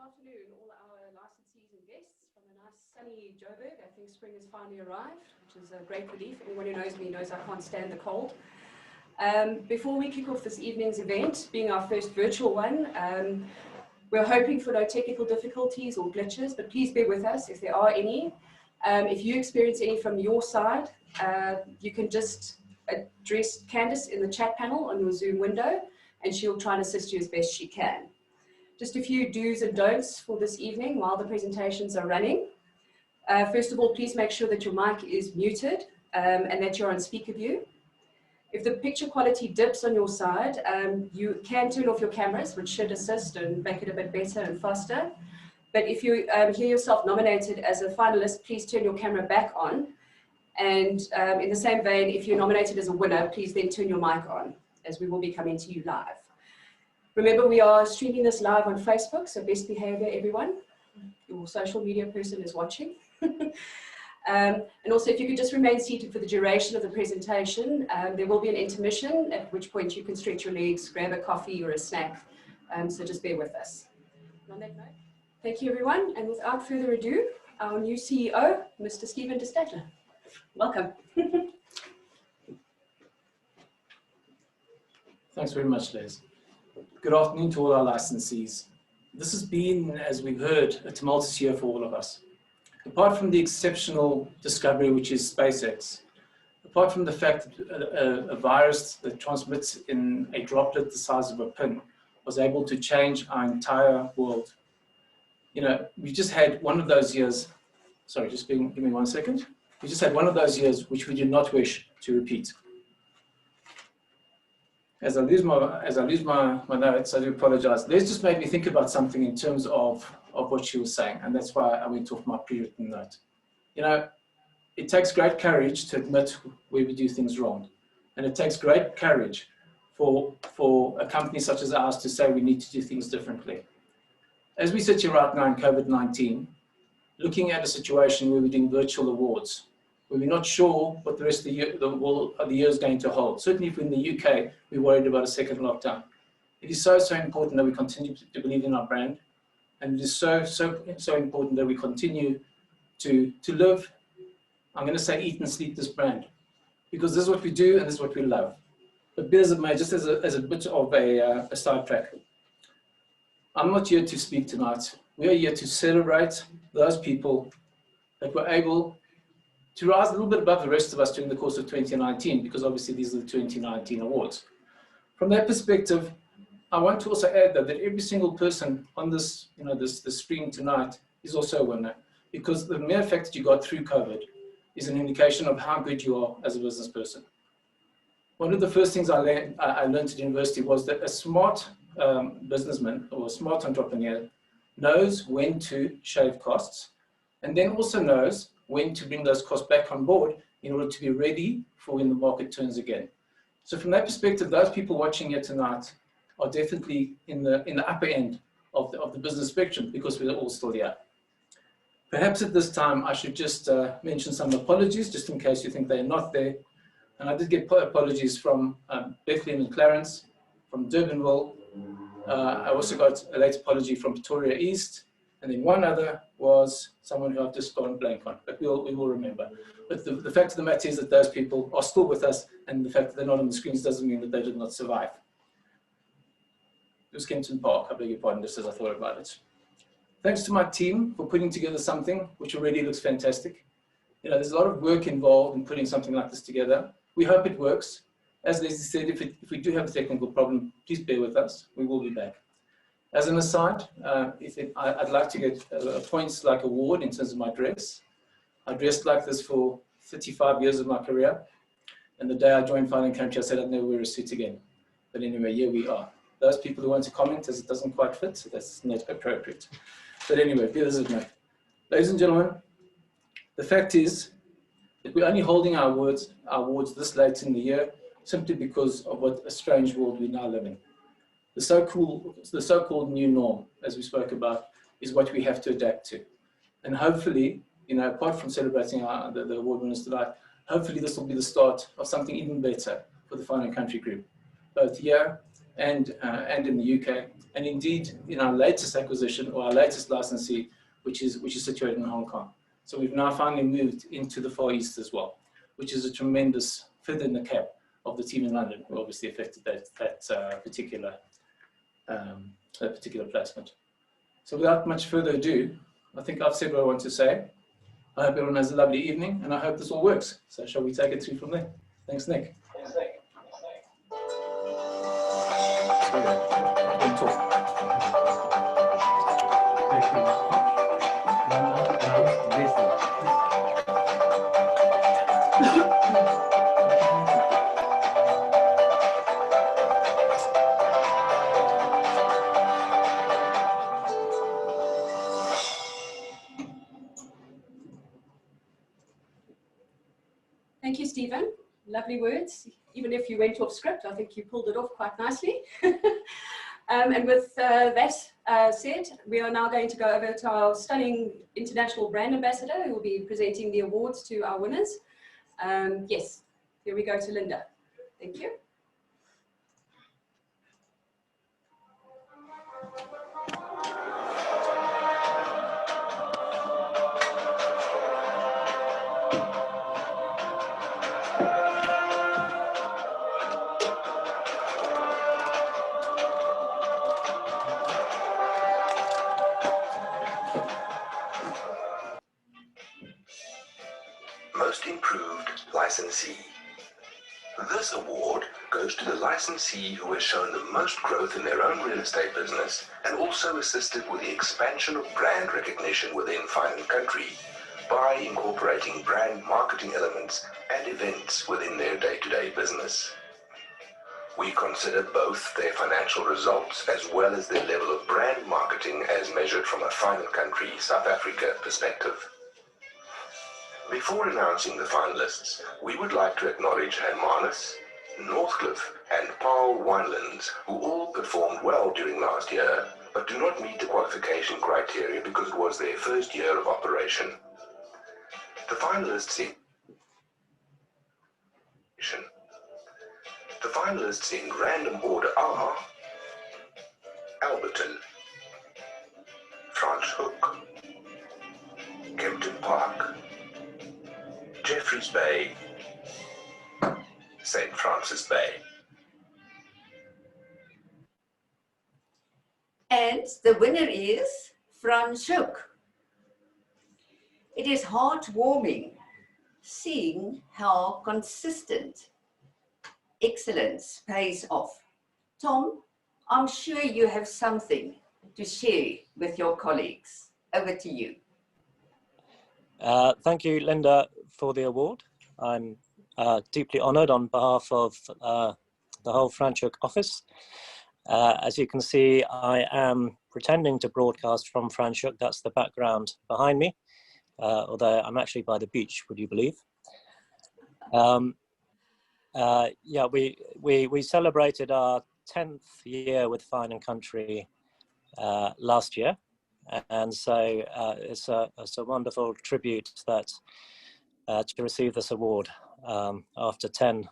afternoon, all our licensees and guests from a nice sunny Joburg. I think spring has finally arrived, which is a great relief. Anyone who knows me knows I can't stand the cold. Before we kick off this evening's event, being our first virtual one, we're hoping for no technical difficulties or glitches, but please bear with us if there are any. If you experience any from your side, you can just address Candice in the chat panel on your Zoom window, and she'll try and assist you as best she can. Just a few do's and don'ts for this evening while the presentations are running. First of all, please make sure that your mic is muted and that you're on speaker view. If the picture quality dips on your side, you can turn off your cameras, which should assist and make it a bit better and faster. But if you hear yourself nominated as a finalist, please turn your camera back on. And in the same vein, if you're nominated as a winner, please then turn your mic on, as we will be coming to you live. Remember, we are streaming this live on Facebook, so best behavior, everyone. Your social media person is watching. And also, if you could just remain seated for the duration of the presentation, there will be an intermission, at which point you can stretch your legs, grab a coffee or a snack. So just bear with us. On that note, thank you, everyone. And without further ado, our new CEO, Mr. Stephen de Stadler. Welcome. Thanks very much, Les. Good afternoon to all our licensees. This has been, as we've heard, a tumultuous year for all of us. Apart from the exceptional discovery, which is SpaceX, apart from the fact that a virus that transmits in a droplet the size of a pin was able to change our entire world. You know, we just had one of those years, sorry, just give me 1 second. We just had one of those years which we do not wish to repeat. As I lose my notes, I do apologize. Les just made me think about something in terms of what she was saying, and that's why I went off my pre-written note. You know, it takes great courage to admit where we do things wrong. And it takes great courage for a company such as ours to say we need to do things differently. As we sit here right now in COVID-19, looking at a situation where we're doing virtual awards, where we're not sure what the rest of the year is going to hold. Certainly if we're in the UK, we're worried about a second lockdown. It is so important that we continue to believe in our brand. And it is so important that we continue to live, I'm going to say eat and sleep this brand. Because this is what we do and this is what we love. But be as it may, just as a bit of a sidetrack. I'm not here to speak tonight. We are here to celebrate those people that were able to rise a little bit above the rest of us during the course of 2019, because obviously these are the 2019 awards. From that perspective, I want to also add that every single person on this, this stream tonight is also a winner, because the mere fact that you got through COVID is an indication of how good you are as a business person. One of the first things I learned at university was that a smart businessman or a smart entrepreneur knows when to shave costs, and then also knows when to bring those costs back on board in order to be ready for when the market turns again. So from that perspective, those people watching here tonight are definitely in the upper end of the business spectrum, because we're all still here. Perhaps at this time, I should just mention some apologies, just in case you think they're not there. And I did get apologies from Bethlehem and Clarence, from Durbanville. I also got a late apology from Pretoria East. And then one other was someone who I've just gone blank on, but we will remember. But the fact of the matter is that those people are still with us, and the fact that they're not on the screens doesn't mean that they did not survive. It was Kempton Park, I beg your pardon, just as I thought about it. Thanks to my team for putting together something which already looks fantastic. You know, there's a lot of work involved in putting something like this together. We hope it works. As Leslie said, if we do have a technical problem, please bear with us. We will be back. As an aside, I'd like to get points like award in terms of my dress. I dressed like this for 35 years of my career. And the day I joined Fine & Country, I said I'd never wear a suit again. But anyway, here we are. Those people who want to comment as it doesn't quite fit, so that's not appropriate. But anyway, be as it may. Ladies and gentlemen, the fact is that we're only holding our awards this late in the year simply because of what a strange world we now live in. The so-called new norm, as we spoke about, is what we have to adapt to. And hopefully, apart from celebrating the award winners tonight, hopefully this will be the start of something even better for the Fine & Country Group, both here and in the UK, and indeed in our latest acquisition or our latest licensee, which is situated in Hong Kong. So we've now finally moved into the Far East as well, which is a tremendous feather in the cap of the team in London, who obviously affected that particular placement. So without much further ado, I think I've said what I want to say. I hope everyone has a lovely evening, and I hope this all works. So shall we take it through from there? Thanks, Nick. Thank you, Stephen. Lovely words. Even if you went off script, I think you pulled it off quite nicely. And with that said, we are now going to go over to our stunning international brand ambassador who will be presenting the awards to our winners. Yes, here we go to Linda. Thank you. Most Improved Licensee. This award goes to the licensee who has shown the most growth in their own real estate business and also assisted with the expansion of brand recognition within Fine & Country by incorporating brand marketing elements and events within their day-to-day business. We consider both their financial results as well as their level of brand marketing as measured from a Fine & Country South Africa perspective. Before announcing the finalists, we would like to acknowledge Hermanus, Northcliffe and Paul Winelands, who all performed well during last year, but do not meet the qualification criteria because it was their first year of operation. The finalists in random order are Alberton, Franschhoek, Kempton Park, Jeffreys Bay, St. Francis Bay. And the winner is Franschhoek. It is heartwarming seeing how consistent excellence pays off. Tom, I'm sure you have something to share with your colleagues. Over to you. Thank you, Linda, for the award. I'm deeply honoured on behalf of the whole Franschhoek office. As you can see, I am pretending to broadcast from Franschhoek. That's the background behind me, although I'm actually by the beach, would you believe? Yeah, we celebrated our 10th year with Fine & Country last year. And so it's a wonderful tribute that to receive this award after 10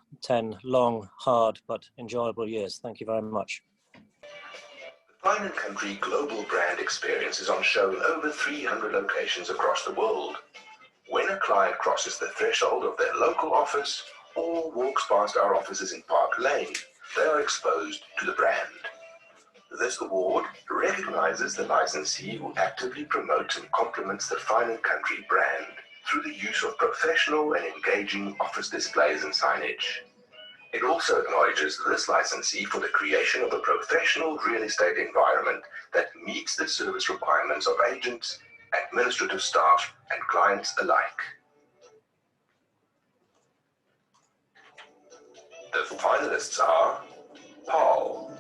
long, hard, but enjoyable years. Thank you very much. The Fine & Country global brand experience is on show in over 300 locations across the world. When a client crosses the threshold of their local office or walks past our offices in Park Lane, they are exposed to the brand. This award recognizes the licensee who actively promotes and complements the Fine & Country brand through the use of professional and engaging office displays and signage. It also acknowledges this licensee for the creation of a professional real estate environment that meets the service requirements of agents, administrative staff, and clients alike. The finalists are Paul,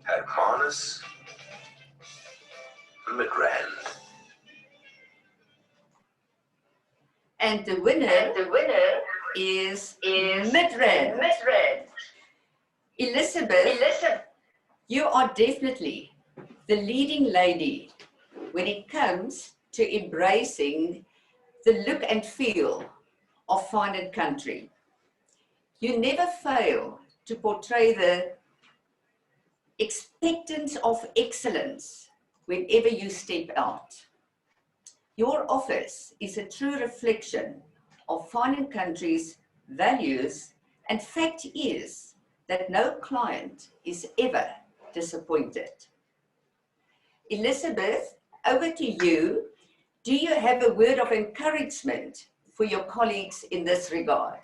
Hermanus, Midrand. And the winner is Midrand. Elizabeth, you are definitely the leading lady when it comes to embracing the look and feel of Fine & Country. You never fail to portray the expectance of excellence whenever you step out. Your office is a true reflection of Fine & Country's values, and fact is that no client is ever disappointed. Elizabeth, over to you. Do you have a word of encouragement for your colleagues in this regard?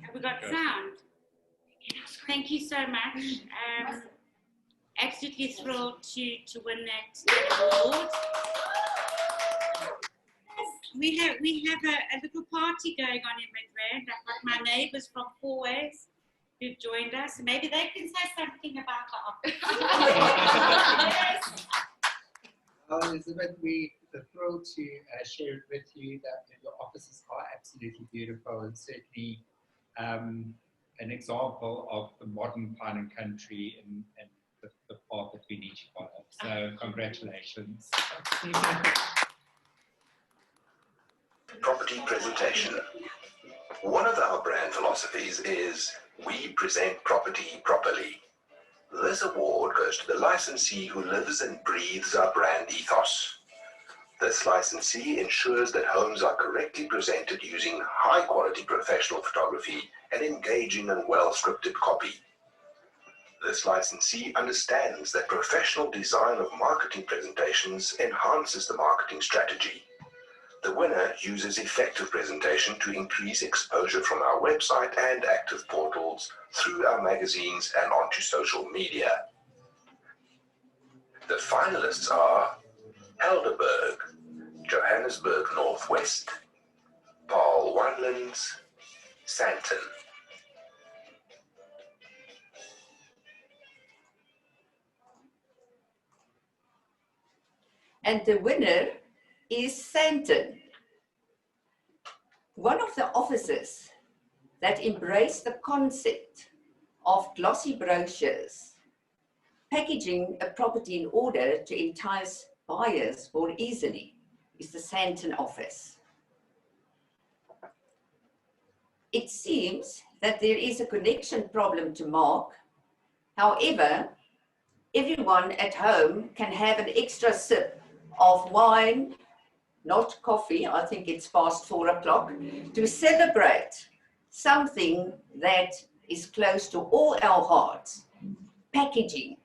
Have we got sound? Thank you so much. Absolutely thrilled to win that award. We have a little party going on in Midrand. I've got my neighbours from Fourways who've joined us. Maybe they can say something about the office. Yes. Elizabeth, we are thrilled to share with you that your offices are absolutely beautiful and certainly an example of the modern Fine & Country and the path that we need to follow. So congratulations. Property presentation. One of our brand philosophies is we present property properly. This award goes to the licensee who lives and breathes our brand ethos. This licensee ensures that homes are correctly presented using high-quality professional photography and engaging and well-scripted copy. This licensee understands that professional design of marketing presentations enhances the marketing strategy. The winner uses effective presentation to increase exposure from our website and active portals through our magazines and onto social media. The finalists are Helderberg, Johannesburg Northwest, Paul Winelands, Sandton. And the winner is Sandton, one of the offices that embrace the concept of glossy brochures, packaging a property in order to entice buyers more easily, is the Sandton office. It seems that there is a connection problem to Mark. However, everyone at home can have an extra sip of wine, not coffee, I think it's past 4 o'clock, to celebrate something that is close to all our hearts, packaging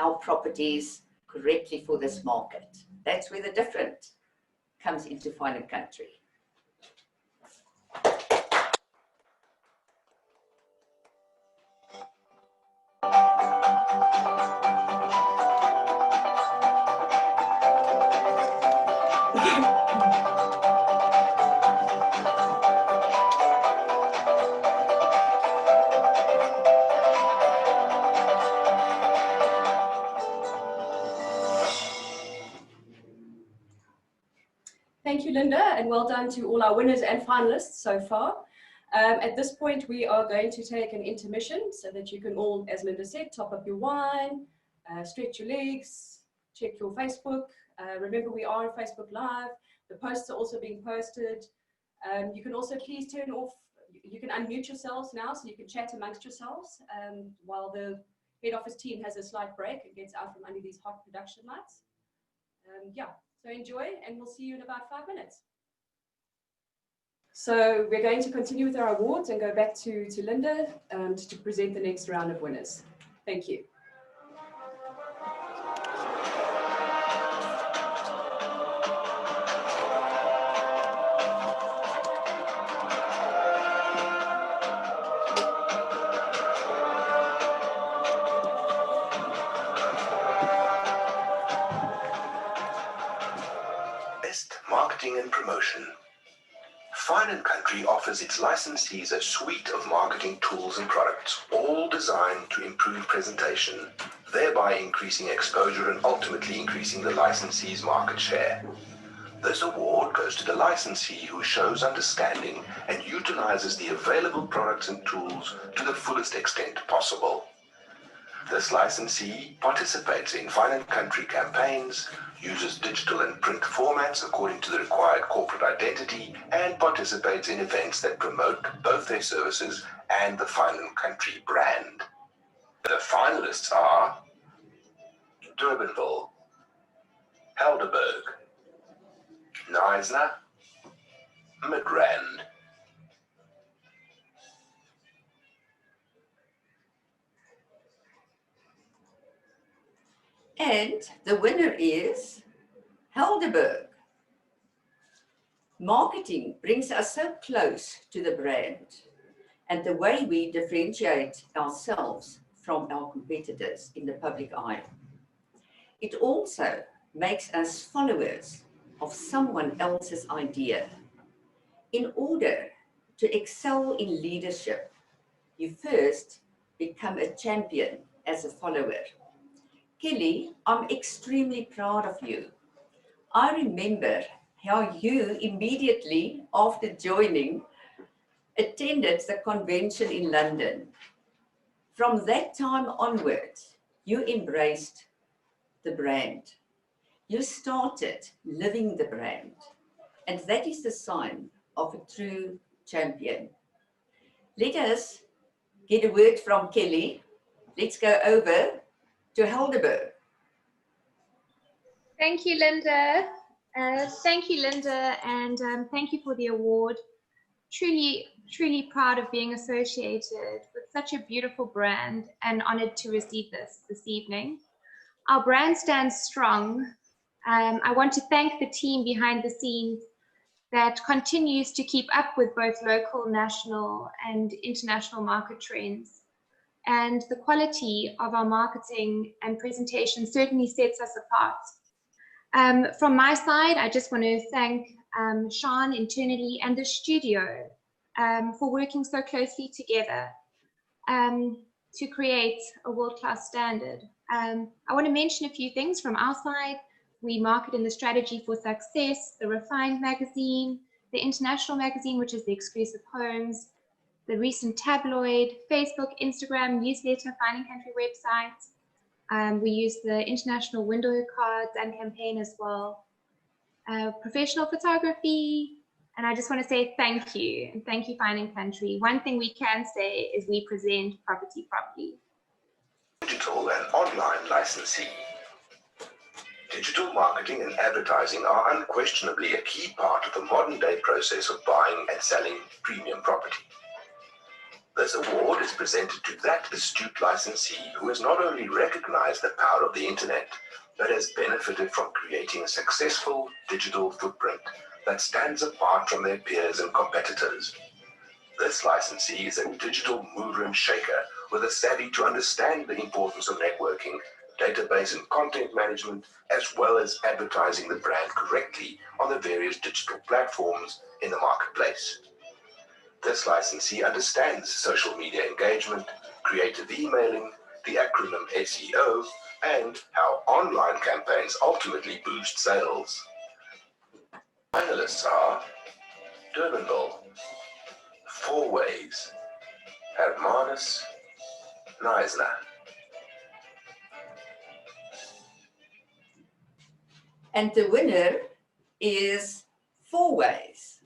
our properties correctly for this market. That's where the difference comes into Fine & Country. Thank you, Linda, and well done to all our winners and finalists so far. At this point, we are going to take an intermission so that you can all, as Linda said, top up your wine, stretch your legs, check your Facebook. Remember, we are on Facebook Live. The posts are also being posted. You can also please turn off, you can unmute yourselves now so you can chat amongst yourselves while the head office team has a slight break and gets out from under these hot production lights. Yeah. So enjoy, and we'll see you in about 5 minutes. So we're going to continue with our awards and go back to Linda to present the next round of winners. Thank you. Marketing and promotion. Fine & Country offers its licensees a suite of marketing tools and products, all designed to improve presentation, thereby increasing exposure and ultimately increasing the licensee's market share. This award goes to the licensee who shows understanding and utilizes the available products and tools to the fullest extent possible. This licensee participates in Fine & Country campaigns, uses digital and print formats according to the required corporate identity, and participates in events that promote both their services and the Fine & Country brand. The finalists are Durbanville, Helderberg, Knysna, Midrand. And the winner is Helderberg. Marketing brings us so close to the brand and the way we differentiate ourselves from our competitors in the public eye. It also makes us followers of someone else's idea. In order to excel in leadership, you first become a champion as a follower. Kelly, I'm extremely proud of you. I remember how you immediately after joining attended the convention in London. From that time onwards, you embraced the brand. You started living the brand, and that is the sign of a true champion. Let us get a word from Kelly. Let's go over to Helderberg. Thank you, Linda. Thank you, Linda, and thank you for the award. Truly proud of being associated with such a beautiful brand and honored to receive this evening. Our brand stands strong. I want to thank the team behind the scenes that continues to keep up with both local, national, and international market trends. And the quality of our marketing and presentation certainly sets us apart. From my side, I just want to thank Sean internally and the studio for working so closely together to create a world-class standard. I want to mention a few things from our side. We market in the Strategy for Success, the Refined magazine, the International magazine, which is the Exclusive Homes, the recent tabloid, Facebook, Instagram, newsletter, Fine & Country website. We use the International window cards and campaign as well. Professional photography, and I just want to say thank you, and thank you, Fine & Country. One thing we can say is we present property properly. Digital and online licensee. Digital marketing and advertising are unquestionably a key part of the modern-day process of buying and selling premium property. This award is presented to that astute licensee who has not only recognized the power of the internet, but has benefited from creating a successful digital footprint that stands apart from their peers and competitors. This licensee is a digital mover and shaker with a savvy to understand the importance of networking, database and content management, as well as advertising the brand correctly on the various digital platforms in the marketplace. This licensee understands social media engagement, creative emailing, the acronym SEO, and how online campaigns ultimately boost sales. Finalists are Durbanville, Four Ways, Hermanus, Knysna. And the winner is Four Ways.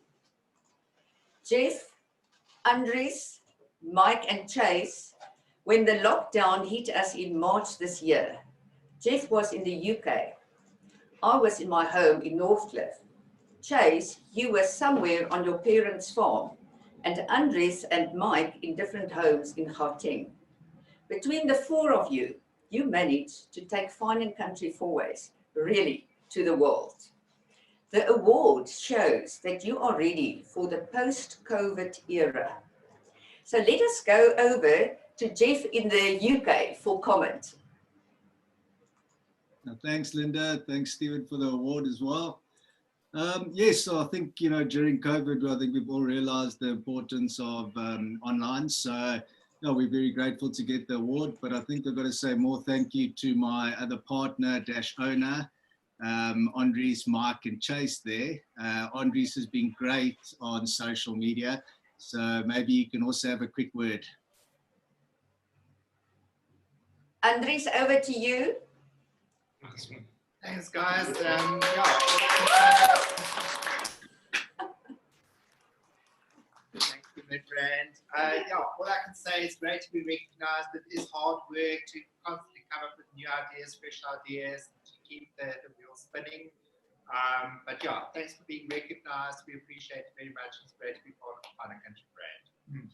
Jeff, Andries, Mike and Chase, when the lockdown hit us in March this year, Jeff was in the UK. I was in my home in Northcliffe. Chase, you were somewhere on your parents' farm, and Andries and Mike in different homes in Gauteng. Between the four of you, you managed to take Fine & Country Four Ways really to the world. The award shows that you are ready for the post-COVID era. So let us go over to Jeff in the UK for comment. Thanks, Linda. Thanks, Stephen, for the award as well. Yes, so I think, during COVID, I think we've all realized the importance of online. So we're very grateful to get the award, but I think I've got to say more thank you to my other partner, owner, Andries, Mike and Chase there. Andries has been great on social media, so maybe you can also have a quick word. Andries, over to you. Thanks, guys. Thank you, Midrand. All I can say is great to be recognized. It is hard work to constantly come up with new ideas, fresh ideas, to keep the wheel spinning. But yeah, thanks for being recognized. We appreciate it very much. It's great to be part of the Fine & Country brand.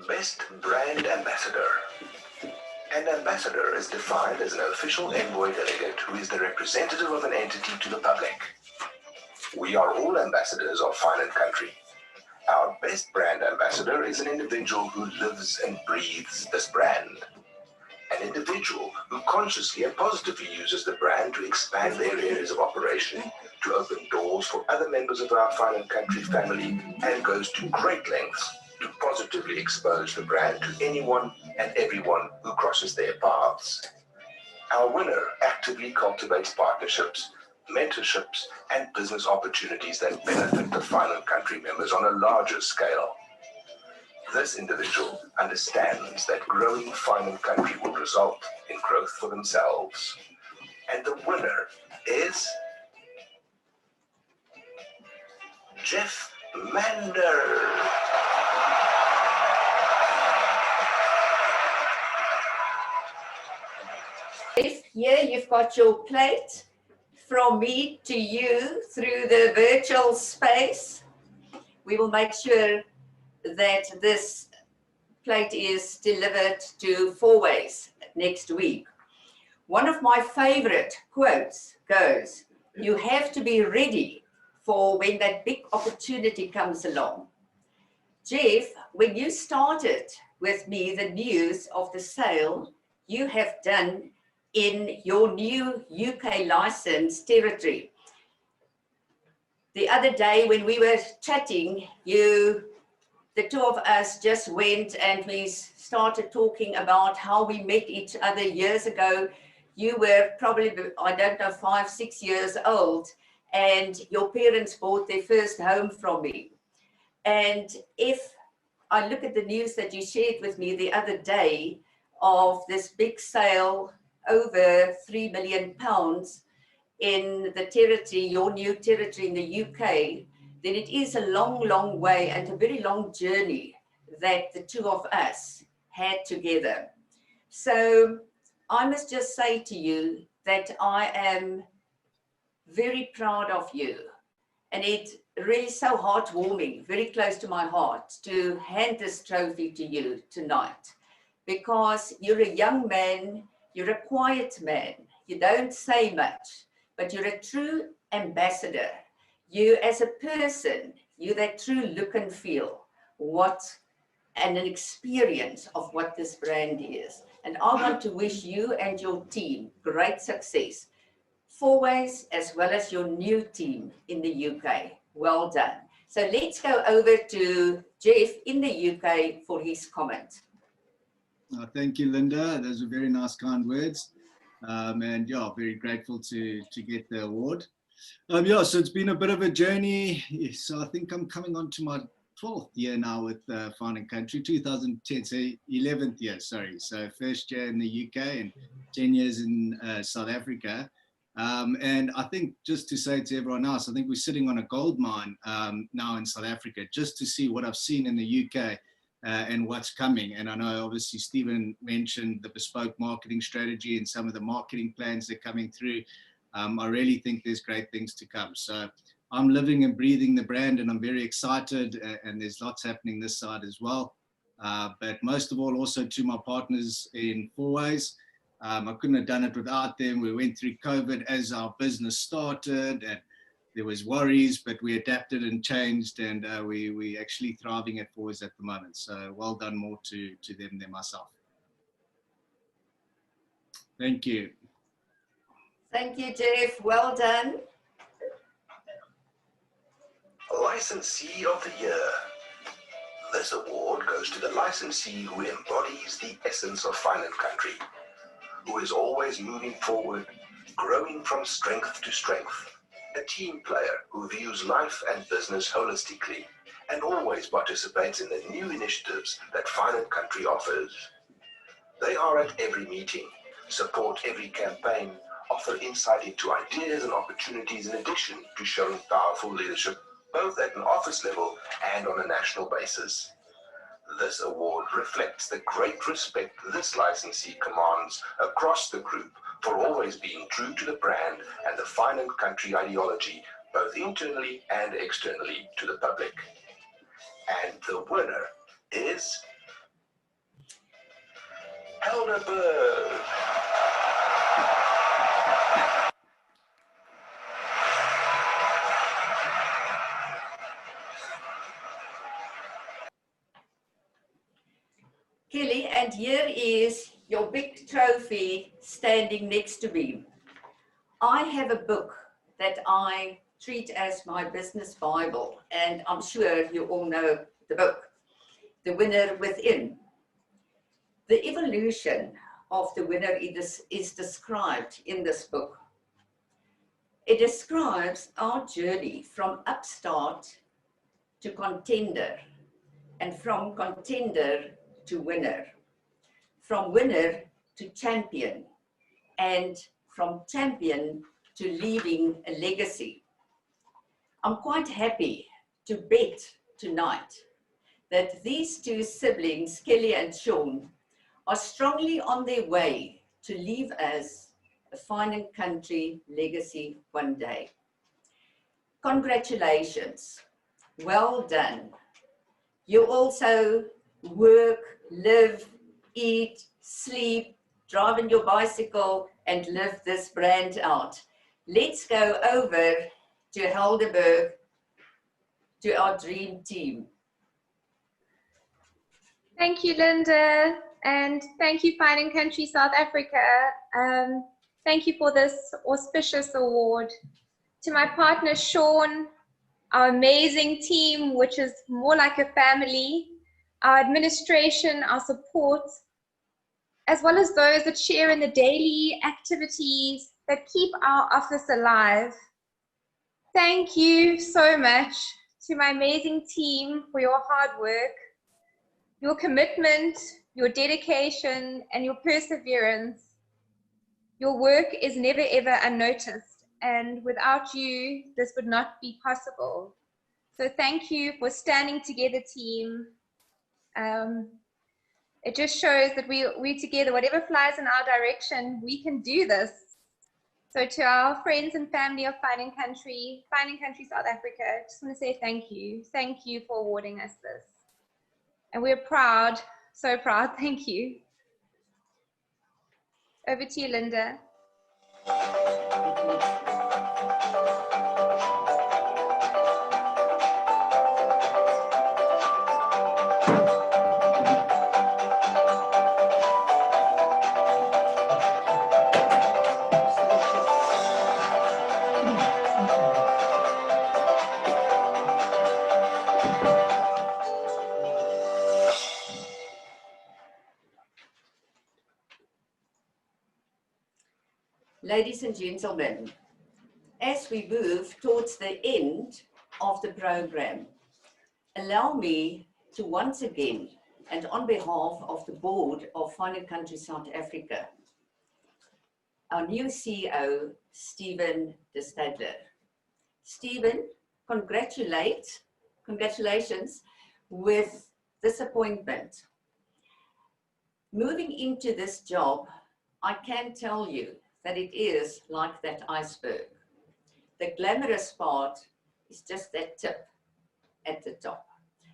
Best Brand Ambassador. An ambassador is defined as an official envoy delegate who is the representative of an entity to the public. We are all ambassadors of Fine & Country. Our best brand ambassador is an individual who lives and breathes this brand. An individual who consciously and positively uses the brand to expand their areas of operation, to open doors for other members of our Fine & Country family, and goes to great lengths to positively expose the brand to anyone and everyone who crosses their paths. Our winner actively cultivates partnerships, mentorships, and business opportunities that benefit the Fine & Country members on a larger scale. This individual understands that growing Fine & Country will result in growth for themselves. And the winner is Jeff Mander. Here you've got your plate from me to you through the virtual space. We will make sure that this plate is delivered to Fourways next week. One of my favorite quotes goes, "You have to be ready for when that big opportunity comes along." Jeff, when you started with me the news of the sale you have done in your new UK license territory. The other day when we were chatting, the two of us just went and we started talking about how we met each other years ago. You were probably, I don't know, 5, 6 years old, and your parents bought their first home from me. And if I look at the news that you shared with me the other day of this big sale, over £3 million in the territory, your new territory in the UK, then it is a long, long way and a very long journey that the two of us had together. So I must just say to you that I am very proud of you. And it's really so heartwarming, very close to my heart, to hand this trophy to you tonight. Because you're a young man, you're a quiet man, you don't say much, but you're a true ambassador. You as a person, you that true look and feel and an experience of what this brand is. And I want to wish you and your team great success. Fourways, as well as your new team in the UK. Well done. So let's go over to Jeff in the UK for his comment. Thank you, Linda. Those are very nice, kind words. And yeah, very grateful to get the award. Yeah, so it's been a bit of a journey. So I think I'm coming on to my 12th year now with Fine & Country, 2010, so 11th year, sorry. So first year in the UK and 10 years in South Africa. And I think just to say to everyone else, I think we're sitting on a gold mine now in South Africa, just to see what I've seen in the UK and what's coming. And I know obviously Stephen mentioned the bespoke marketing strategy and some of the marketing plans that are coming through. I really think there's great things to come. So I'm living and breathing the brand and I'm very excited and there's lots happening this side as well. But most of all, also to my partners in Fourways. I couldn't have done it without them. We went through COVID as our business started and there was worries, but we adapted and changed and we actually thriving at Fourways at the moment. So well done more to them than myself. Thank you. Thank you, Jeff. Well done. Licensee of the Year. This award goes to the licensee who embodies the essence of Fine & Country, who is always moving forward, growing from strength to strength, a team player who views life and business holistically and always participates in the new initiatives that Fine & Country offers. They are at every meeting, support every campaign, offer insight into ideas and opportunities in addition to showing powerful leadership both at an office level and on a national basis. This award reflects the great respect this licensee commands across the group for always being true to the brand and the Fine & Country ideology, both internally and externally to the public. And the winner is Helderberg. Kelly, and here is your big trophy standing next to me. I have a book that I treat as my business Bible, and I'm sure you all know the book, The Winner Within. The evolution of the winner is described in this book. It describes our journey from upstart to contender, and from contender to winner, from winner to champion, and from champion to leaving a legacy. I'm quite happy to bet tonight that these two siblings, Kelly and Sean, are strongly on their way to leave us a Fine & Country legacy one day. Congratulations, well done. You also work, live, eat, sleep, drive on your bicycle, and live this brand out. Let's go over to Helderberg, to our dream team. Thank you, Linda, and thank you, Fine & Country South Africa. Thank you for this auspicious award. To my partner, Sean, our amazing team, which is more like a family, our administration, our support, as well as those that share in the daily activities that keep our office alive. Thank you so much to my amazing team for your hard work, your commitment, your dedication, and your perseverance. Your work is never ever unnoticed, and without you, this would not be possible. So thank you for standing together, team. It just shows that we together, whatever flies in our direction, we can do this. So to our friends and family of Fine & Country South Africa, I just want to say thank you. Thank you for awarding us this. And we're proud, so proud. Thank you. Over to you, Linda. Ladies and gentlemen, as we move towards the end of the program, allow me to once again, and on behalf of the board of Fine & Country South Africa, our new CEO, Stephen de Stadler. Stephen, congratulations with this appointment. Moving into this job, I can tell you that it is like that iceberg. The glamorous part is just that tip at the top.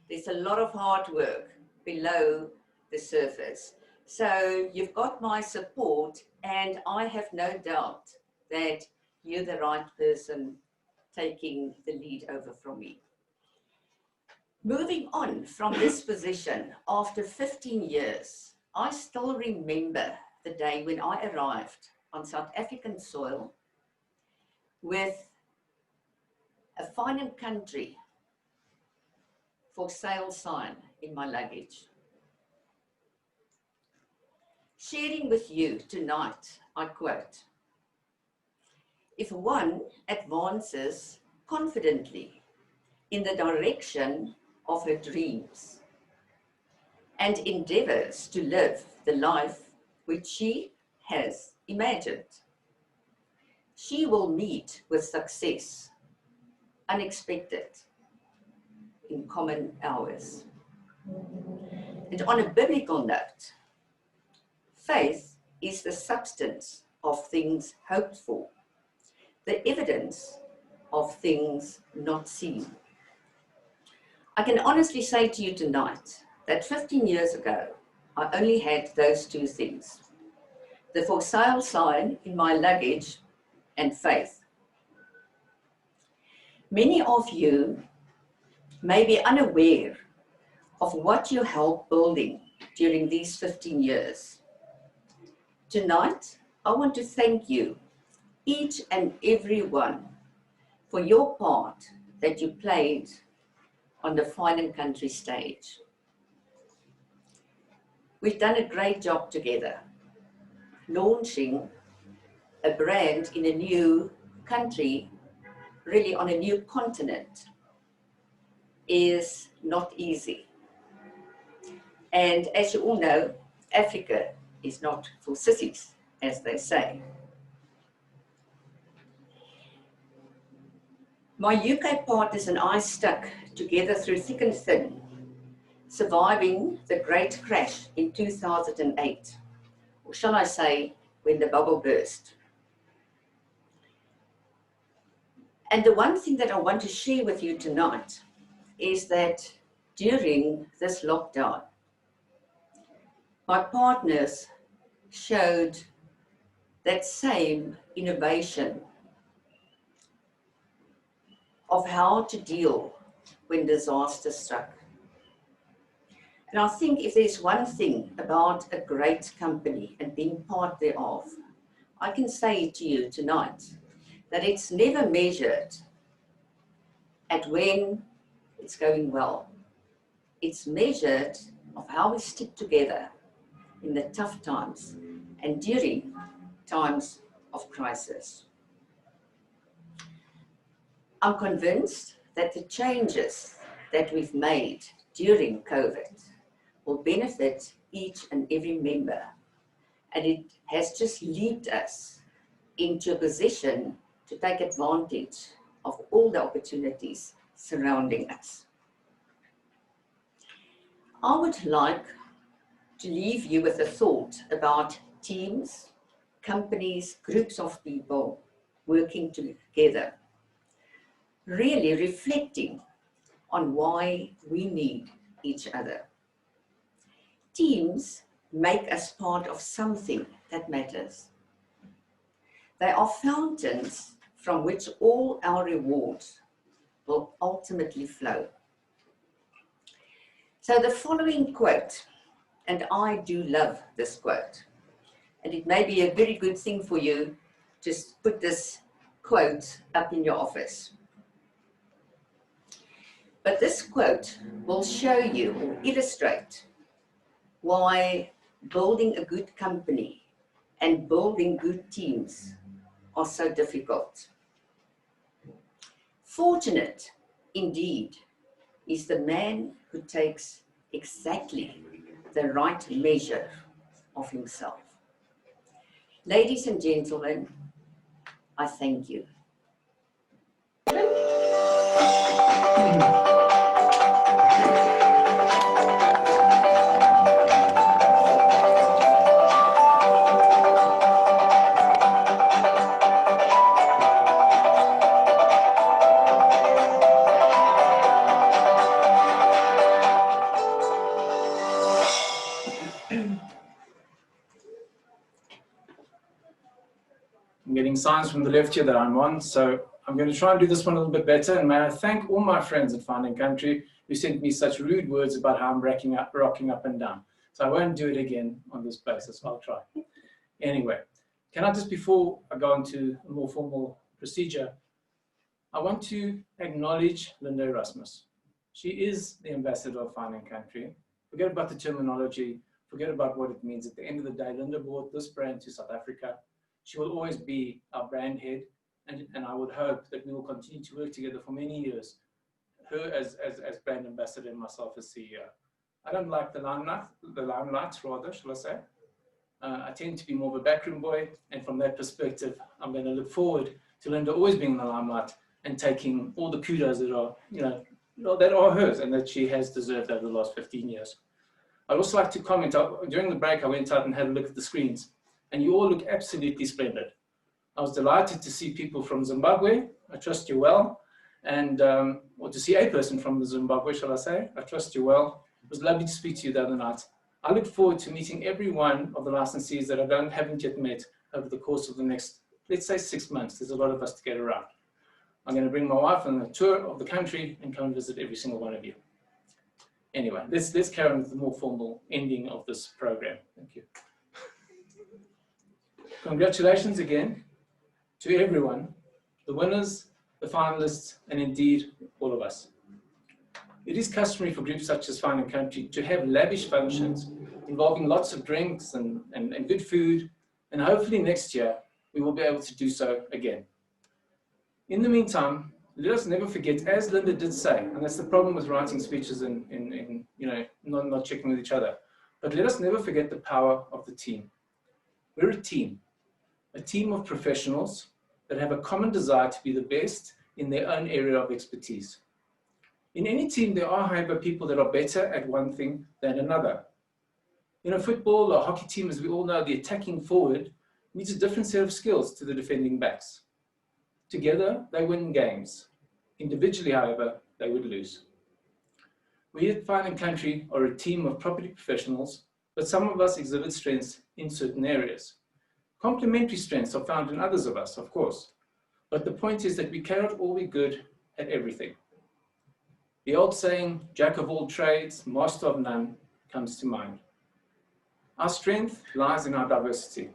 There's a lot of hard work below the surface. So you've got my support, and I have no doubt that you're the right person taking the lead over from me. Moving on from this position, after 15 years, I still remember the day when I arrived on South African soil with a Fine & Country for sale sign in my luggage. Sharing with you tonight, I quote, "If one advances confidently in the direction of her dreams and endeavors to live the life which she has imagined. She will meet with success, unexpected, in common hours. And on a biblical note, faith is the substance of things hoped for, the evidence of things not seen. I can honestly say to you tonight that 15 years ago, I only had those two things: the for sale sign in my luggage and faith. Many of you may be unaware of what you helped building during these 15 years. Tonight, I want to thank you, each and every one, for your part that you played on the Fine & Country stage. We've done a great job together. Launching a brand in a new country, really on a new continent, is not easy. And as you all know, Africa is not for sissies, as they say. My UK partners and I stuck together through thick and thin, surviving the great crash in 2008, or shall I say, when the bubble burst. And the one thing that I want to share with you tonight is that during this lockdown, my partners showed that same innovation of how to deal when disaster struck. And I think if there's one thing about a great company and being part thereof, I can say to you tonight that it's never measured at when it's going well. It's measured of how we stick together in the tough times and during times of crisis. I'm convinced that the changes that we've made during COVID will benefit each and every member, and it has just leaped us into a position to take advantage of all the opportunities surrounding us. I would like to leave you with a thought about teams, companies, groups of people working together, really reflecting on why we need each other. Teams make us part of something that matters. They are fountains from which all our rewards will ultimately flow. So the following quote, and I do love this quote, and it may be a very good thing for you to put this quote up in your office. But this quote will show you or illustrate why building a good company and building good teams are so difficult. Fortunate, indeed, is the man who takes exactly the right measure of himself. Ladies and gentlemen, I thank you. I'm getting signs from the left here that I'm on, so I'm going to try and do this one a little bit better. And may I thank all my friends at Fine & Country who sent me such rude words about how I'm rocking up and down. So I won't do it again on this basis. I'll try. Anyway, can I just, before I go into a more formal procedure, I want to acknowledge Linda Erasmus. She is the ambassador of Fine & Country. Forget about the terminology. Forget about what it means. At the end of the day, Linda brought this brand to South Africa. She will always be our brand head, and I would hope that we will continue to work together for many years her as brand ambassador and myself as CEO. I don't like the limelight rather, shall I say. I tend to be more of a backroom boy, and from that perspective, I'm going to look forward to Linda always being in the limelight and taking all the kudos that are, that are hers and that she has deserved over the last 15 years. I'd also like to comment, during the break, I went out and had a look at the screens, and you all look absolutely splendid. I was delighted to see people from Zimbabwe, I trust you well, and or to see a person from Zimbabwe, shall I say, I trust you well. It was lovely to speak to you the other night. I look forward to meeting every one of the licensees that I haven't yet met over the course of the next, let's say, 6 months. There's a lot of us to get around. I'm going to bring my wife on a tour of the country and come and visit every single one of you. Anyway, let's carry on with the more formal ending of this program. Thank you. Congratulations again to everyone, the winners, the finalists, and indeed all of us. It is customary for groups such as Fine & Country to have lavish functions involving lots of drinks and good food, and hopefully next year we will be able to do so again. In the meantime, let us never forget, as Linda did say, and that's the problem with writing speeches and not checking with each other, but let us never forget the power of the team. We're a team of professionals that have a common desire to be the best in their own area of expertise. In any team, there are, however, people that are better at one thing than another. In a football or hockey team, as we all know, the attacking forward needs a different set of skills to the defending backs. Together, they win games. Individually, however, they would lose. We at Fine & Country are a team of property professionals, but some of us exhibit strengths in certain areas. Complementary strengths are found in others of us, of course, but the point is that we cannot all be good at everything. The old saying, jack of all trades, master of none, comes to mind. Our strength lies in our diversity.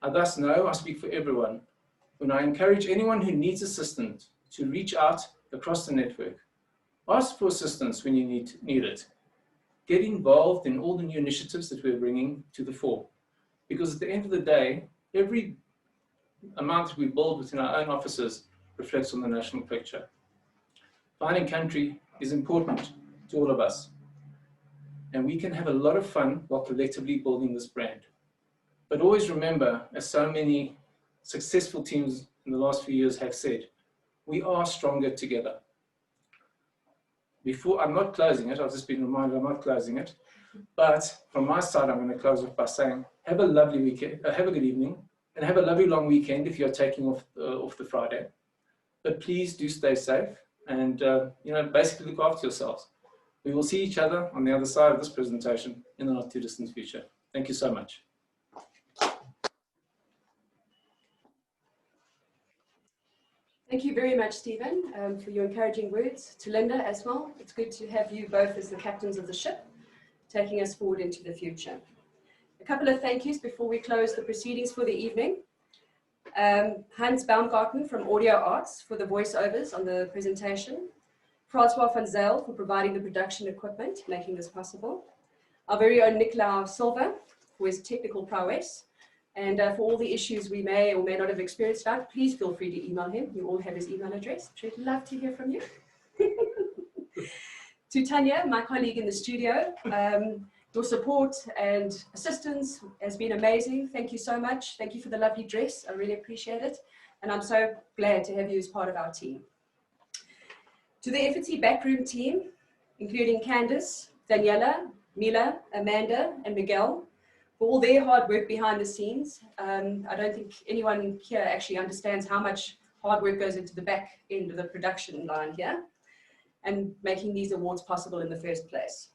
I thus know, I speak for everyone, when I encourage anyone who needs assistance to reach out across the network. Ask for assistance when you need it. Get involved in all the new initiatives that we're bringing to the fore. Because at the end of the day, every amount that we build within our own offices reflects on the national picture. Fine & Country is important to all of us. And we can have a lot of fun while collectively building this brand. But always remember, as so many successful teams in the last few years have said, we are stronger together. I'm not closing it, I've just been reminded I'm not closing it. But from my side, I'm going to close off by saying, have a lovely weekend, have a good evening, and have a lovely long weekend if you're taking off the Friday. But please do stay safe and basically look after yourselves. We will see each other on the other side of this presentation in the not too distant future. Thank you so much. Thank you very much, Stephen, for your encouraging words. To Linda as well, it's good to have you both as the captains of the ship, taking us forward into the future. A couple of thank yous before we close the proceedings for the evening. Hans Baumgarten from Audio Arts for the voiceovers on the presentation. Francois van Zyl for providing the production equipment, making this possible. Our very own Nicolas Silva for his technical prowess. And for all the issues we may or may not have experienced out, please feel free to email him. You all have his email address. I'm sure he'd love to hear from you. To Tanya, my colleague in the studio, your support and assistance has been amazing. Thank you so much. Thank you for the lovely dress. I really appreciate it. And I'm so glad to have you as part of our team. To the FT backroom team, including Candice, Daniela, Mila, Amanda, and Miguel, for all their hard work behind the scenes. I don't think anyone here actually understands how much hard work goes into the back end of the production line here and making these awards possible in the first place.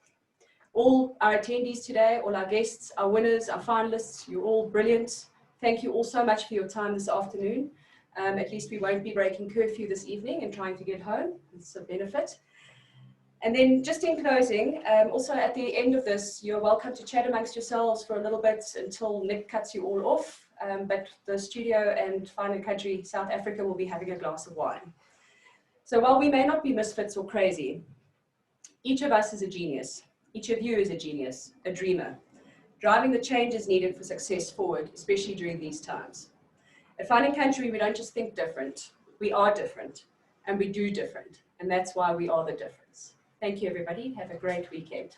All our attendees today, all our guests, our winners, our finalists, you're all brilliant. Thank you all so much for your time this afternoon. At least we won't be breaking curfew this evening and trying to get home. It's a benefit. And then just in closing, also at the end of this, you're welcome to chat amongst yourselves for a little bit until Nick cuts you all off. But the studio and Fine & Country South Africa will be having a glass of wine. So while we may not be misfits or crazy, each of us is a genius. Each of you is a genius, a dreamer, driving the changes needed for success forward, especially during these times. At Fine & Country, we don't just think different, we are different, and we do different. And that's why we are the difference. Thank you, everybody. Have a great weekend.